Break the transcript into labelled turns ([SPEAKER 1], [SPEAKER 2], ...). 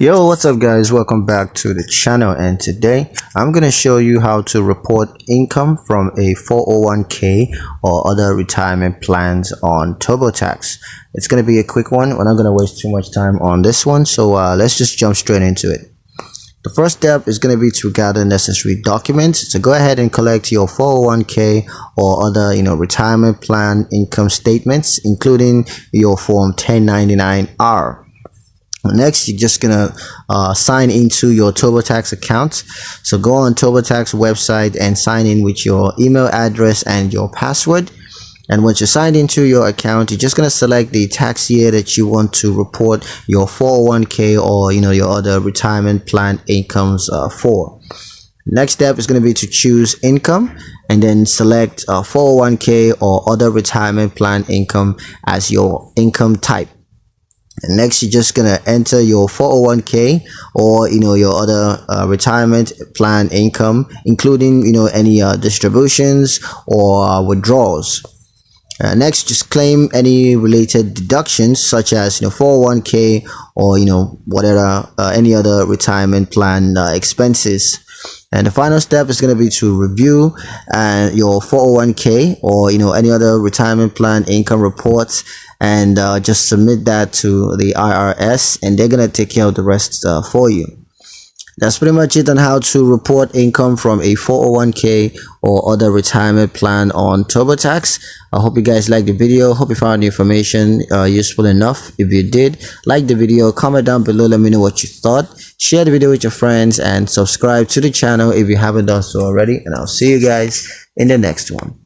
[SPEAKER 1] Yo, what's up guys? Welcome back to the channel, and today I'm going to show you how to report income from a 401k or other retirement plans on Turbotax. It's going to be a quick one. We're not going to waste too much time on this one, so let's just jump straight into it. The first step is going to be to gather necessary documents. So go ahead and collect your 401k or other retirement plan income statements, including your form 1099R. Next, you're just gonna sign into your Turbotax account. So go on Turbotax website and sign in with your email address and your password. And once you're signed into your account, you're just gonna select the tax year that you want to report your 401k or your other retirement plan incomes for. Next step is going to be to choose income and then select 401k or other retirement plan income as your income type. And next, you're just gonna enter your 401k or your other retirement plan income, including any distributions or withdrawals. Next, just claim any related deductions such as 401k or whatever any other retirement plan expenses. And the final step is going to be to review your 401k or any other retirement plan income reports, and just submit that to the IRS, and they're going to take care of the rest for you. That's pretty much it on how to report income from a 401k or other retirement plan on Turbotax. I hope you guys liked the video. Hope you found the information useful enough. If you did, like the video, comment down below, let me know what you thought. Share the video with your friends and subscribe to the channel if you haven't done so already. And I'll see you guys in the next one.